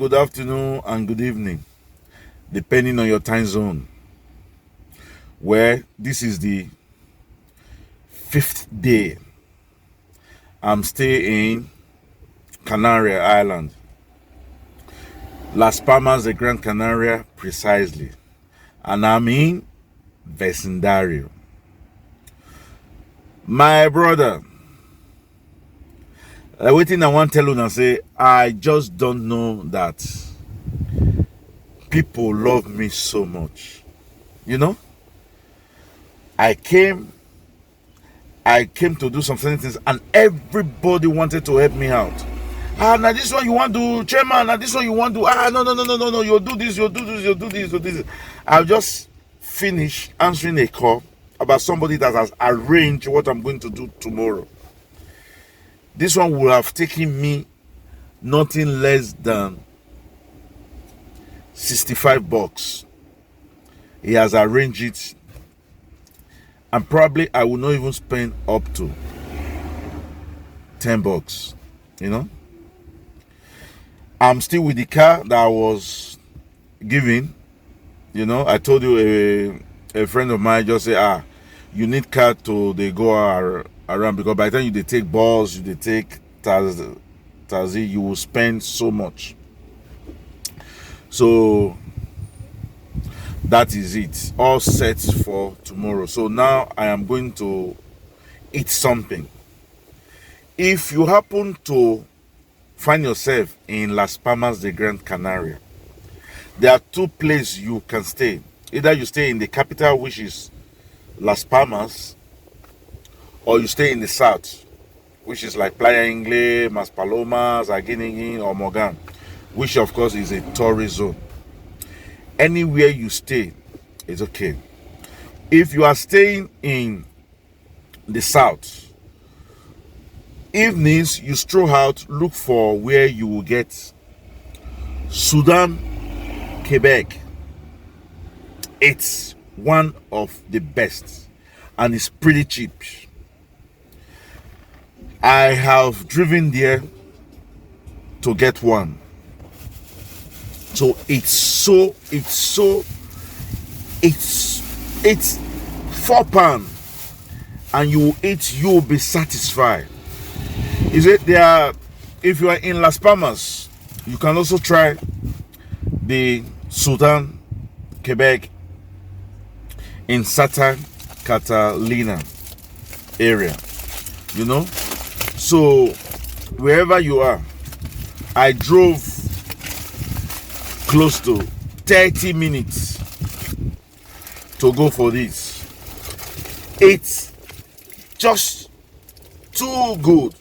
good afternoon, and good evening, depending on your time zone. Where this is the fifth day. I'm staying in Canaria Island, Las Palmas de Gran Canaria, precisely, and I'm in Vecindario. My brother, waiting, I want to tell you and say, I just don't know that people love me so much. You know, I came to do some certain things, and everybody wanted to help me out. Now this one you want to do, chairman. Now this one you want to do. No. You'll do this. You'll do this. You'll do this. You'll do this. I'll just finish answering a call about somebody that has arranged what I'm going to do tomorrow. This one will have taken me nothing less than $65. He has arranged it, and probably I will not even spend up to $10. You know, I'm still with the car that I was given. You know, I told you a friend of mine just say, you need car to they go around, because by the time they take bus, they take taxi, you will spend so much. So that is it, all set for tomorrow. So now I am going to eat something. If you happen to find yourself in Las Palmas de Gran Canaria, there are two places you can stay. Either you stay in the capital, which is Las Palmas, or you stay in the south, which is like Playa Ingle, Maspalomas, Aguinigin, or Morgan, which of course is a tourist zone. Anywhere you stay is okay. If you are staying in the south, evenings you stroll out, look for where you will get Sudan, Quebec. It's one of the best, and it's pretty cheap. I have driven there to get one. So it's £4, and you eat, you'll be satisfied. Is it there? If you are in Las Palmas, you can also try the Sultan Quebec in Santa Catalina area. You know, so wherever you are, I drove close to 30 minutes to go for this. It's just too good.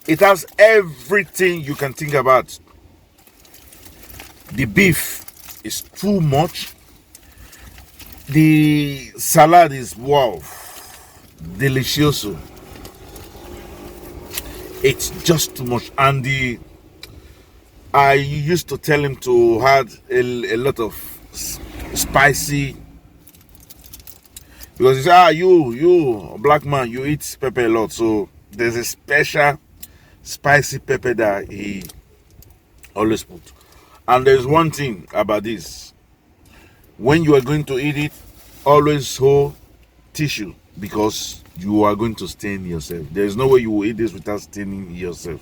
It has everything you can think about. The beef is too much. The salad is wow, delicioso. It's just too much. And I used to tell him to add a lot of spicy, because he said, you black man, you eat pepper a lot. So there's a special spicy pepper that he always put. And there's one thing about this: when you are going to eat it, always hold tissue, because you are going to stain yourself. There's no way you will eat this without staining yourself.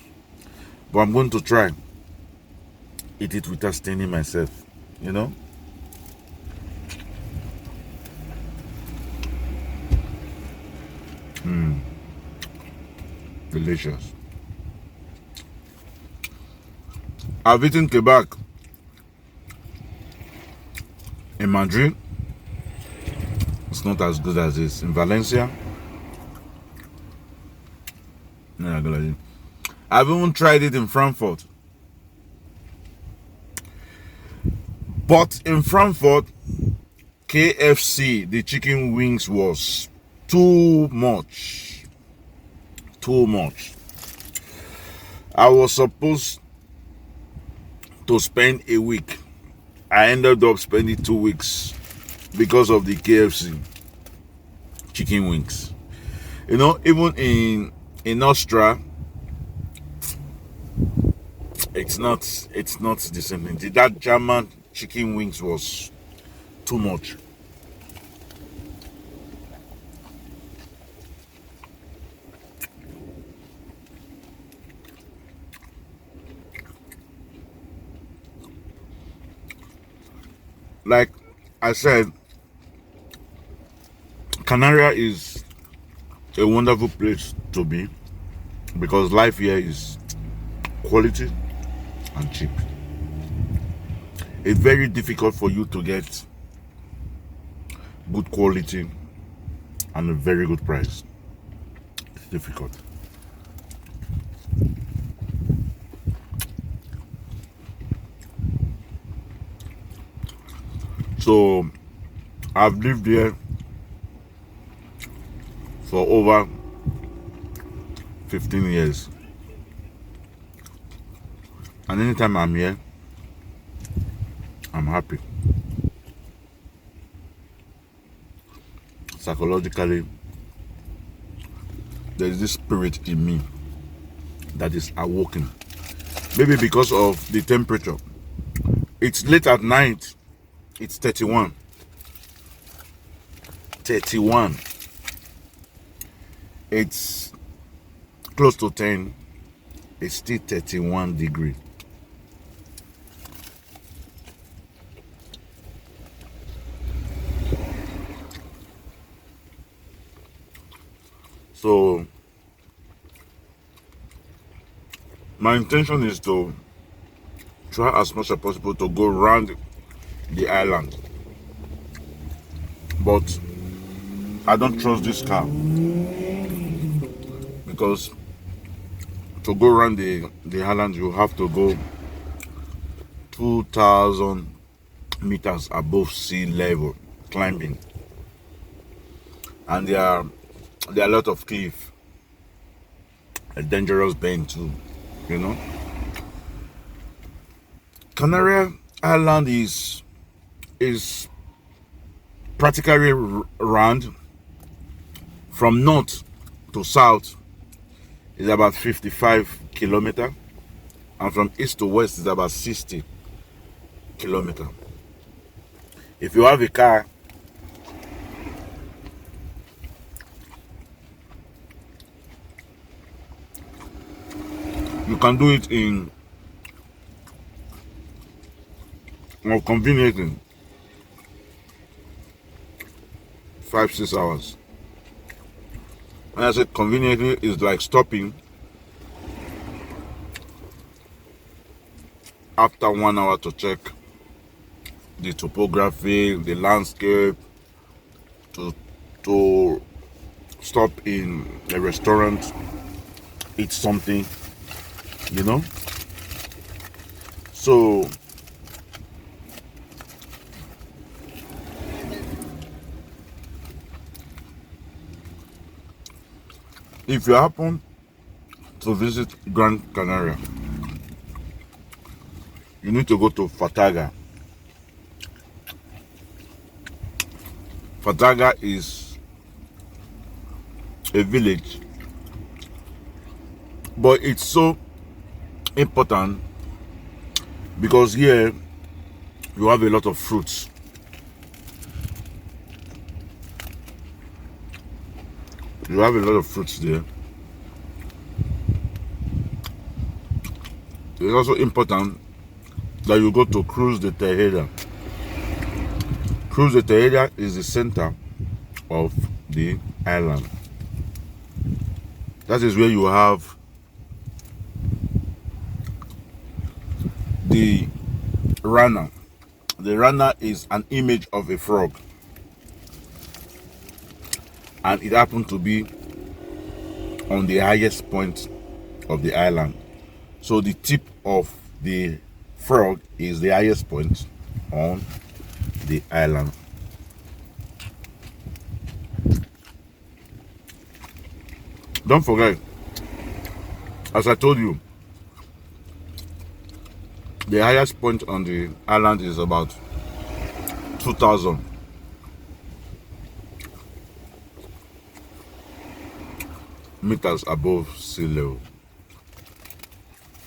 But I'm going to try eat it without staining myself, you know. Delicious. I've eaten kebab in Madrid. It's not as good as this in Valencia. I've even tried it in Frankfurt. But in Frankfurt, KFC, the chicken wings was too much. Too much. I was supposed to spend a week. I ended up spending 2 weeks because of the KFC chicken wings. You know, even in Austria, It's not the same thing. That German chicken wings was too much. Like I said, Canaria is a wonderful place to be because life here is quality and cheap. It's very difficult for you to get good quality and a very good price. It's difficult. So I've lived here for over 15 years. And anytime I'm here, I'm happy. Psychologically, there's this spirit in me that is awoken. Maybe because of the temperature. It's late at night. It's 31. 31. It's close to 10. It's still 31 degrees. So my intention is to try as much as possible to go around the island, but I don't trust this car because to go around the island you have to go 2,000 meters above sea level climbing, and there are a lot of cliff, a dangerous bend too, you know. Canary Island is practically round. From north to south is about 55 kilometers, and from east to west is about 60 kilometers. If you have a car, you can do it in more conveniently 5-6 hours. When I say conveniently, it's like stopping after 1 hour to check the topography, the landscape, to stop in a restaurant, eat something, you know. So if you happen to visit Gran Canaria, you need to go to Fataga. Fataga is a village, but it's so important because here you have a lot of fruits. You have a lot of fruits there. It's also important that you go to Cruz de Tejeda. Cruz de Tejeda is the center of the island. That is where you have the rana. The rana is an image of a frog, and it happened to be on the highest point of the island. So the tip of the frog is the highest point on the island. Don't forget, as I told you, the highest point on the island is about 2,000 meters above sea level.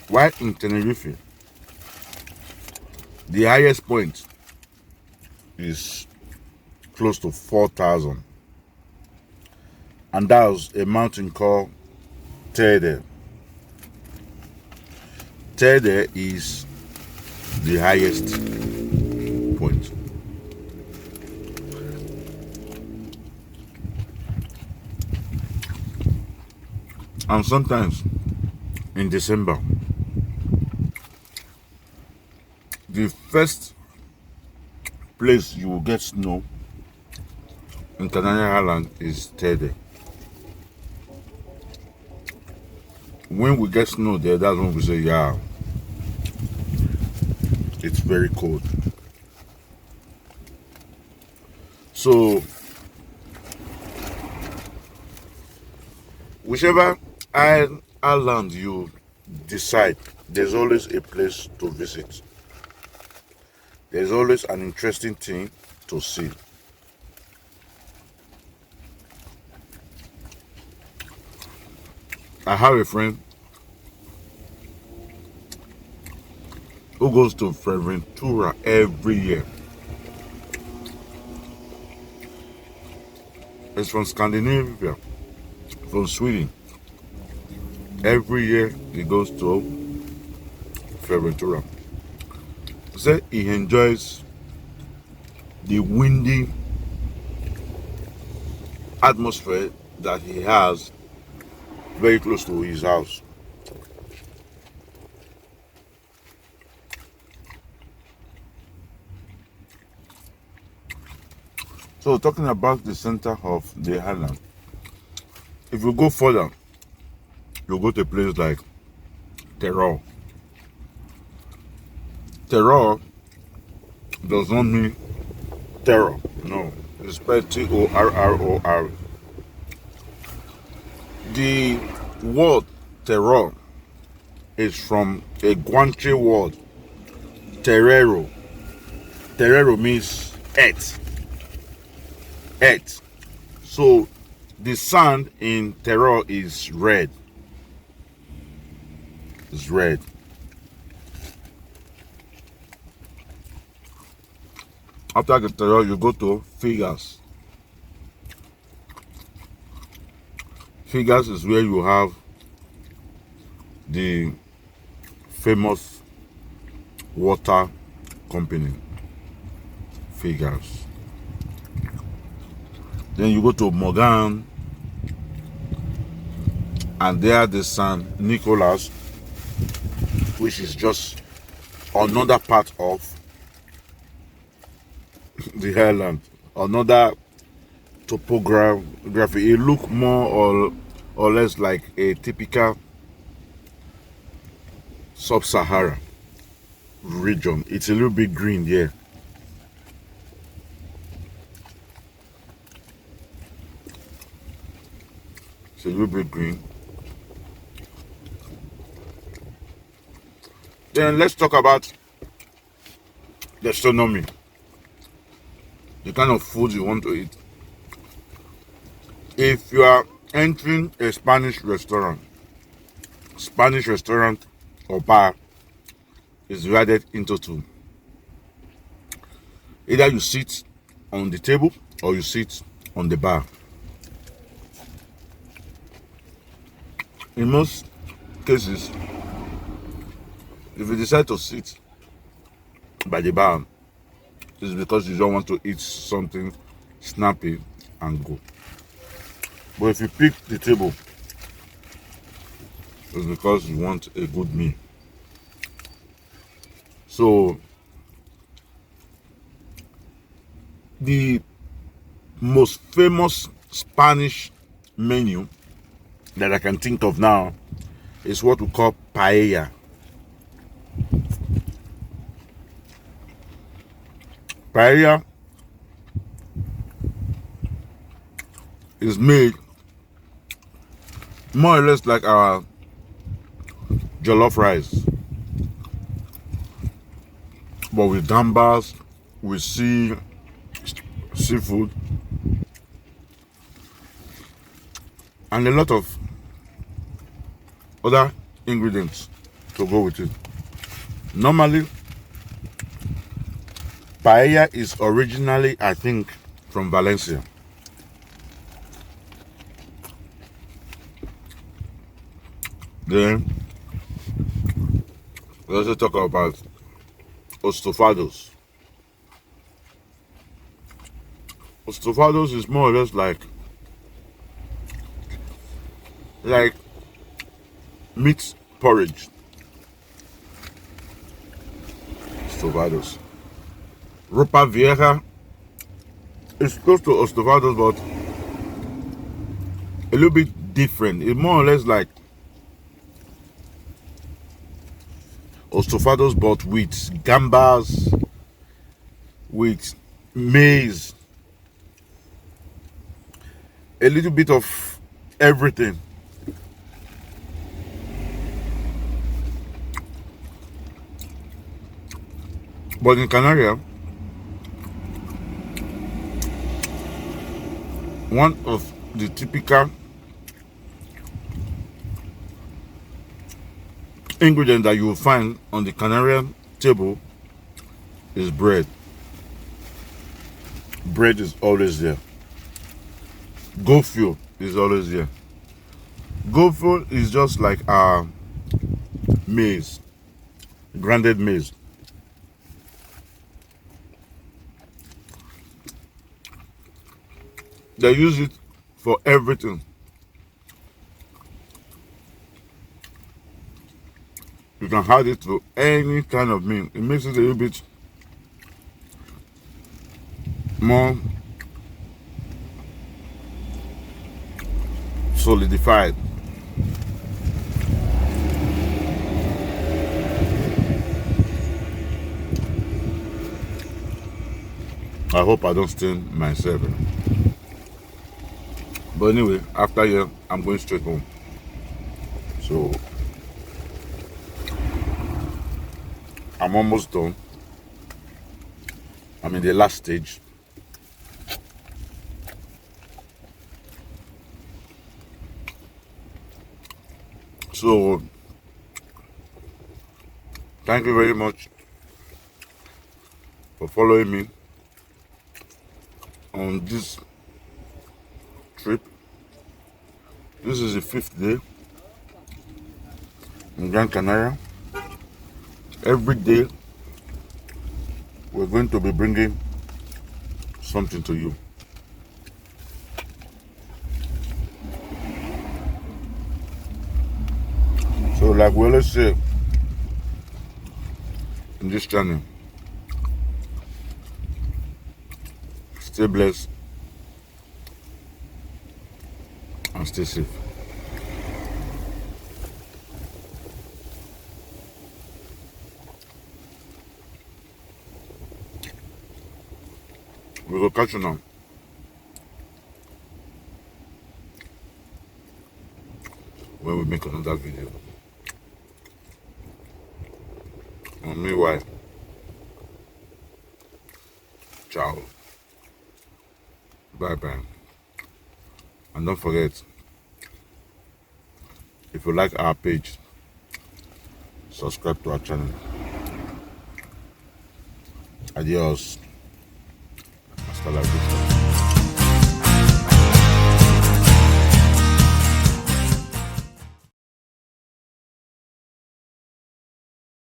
While in Tenerife, the highest point is close to 4,000, and that was a mountain called Tede. Tede is the highest point. And sometimes in December, the first place you will get snow in Canary Island is Tede. When we get snow there, that's when we say, yeah, it's very cold. So, whichever island you decide, there's always a place to visit. There's always an interesting thing to see. I have a friend who goes to Fuerteventura every year. It's from Scandinavia, from Sweden. Every year he goes to Fuerteventura. He said he enjoys the windy atmosphere that he has very close to his house. So talking about the center of the island, if you go further, you go to a place like Terror. Terror does not mean terror. No, it's spelled Torror. The word terror is from a Guanche word, terrero. Terrero means earth. Earth. So the sand in terror is red. It's red. After the terror, you go to Figures. Figures is where you have the famous water company, Figures. Then you go to Morgan, and there the San Nicolas, which is just another part of the island, another topography. It look more or less like a typical sub-Sahara region. It's a little bit green here. It's a little bit green. Then let's talk about the gastronomy, the kind of food you want to eat. If you are entering a Spanish restaurant or bar is divided into two. Either you sit on the table or you sit on the bar. In most cases, if you decide to sit by the bar, it's because you don't want to eat something snappy and go. But if you pick the table, it's because you want a good meal. So the most famous Spanish menu that I can think of now is what we call paella. Paella is made more or less like our jollof rice, but with gambas, with seafood, and a lot of other ingredients. to go with it. Normally, paella is originally, I think, from Valencia. Then we also talk about ostofados. Ostofados is more or less like meat porridge. Ostofados. Ropa Vieja is close to ostofados, but a little bit different. It's more or less like ostofados, but with gambas, with maize, a little bit of everything. But in Canaria, one of the typical ingredient that you will find on the Canarian table is bread. Bread is always there. Gofio is always there. Gofio is just like maize, grounded maize. They use it for everything. You can add it to any kind of meal. It makes it a little bit more solidified. I hope I don't stain myself. But anyway, after here, I'm going straight home. So I'm almost done. I'm in the last stage. So thank you very much for following me on this trip. This is the 5th day in Gran Canaria. Every day we're going to be bringing something to you. So like we always say in this channel, stay blessed and stay safe. We will catch you now when we make another video. And meanwhile, ciao, bye bye, and don't forget, if you like our page, subscribe to our channel. Adios. Hasta la vista.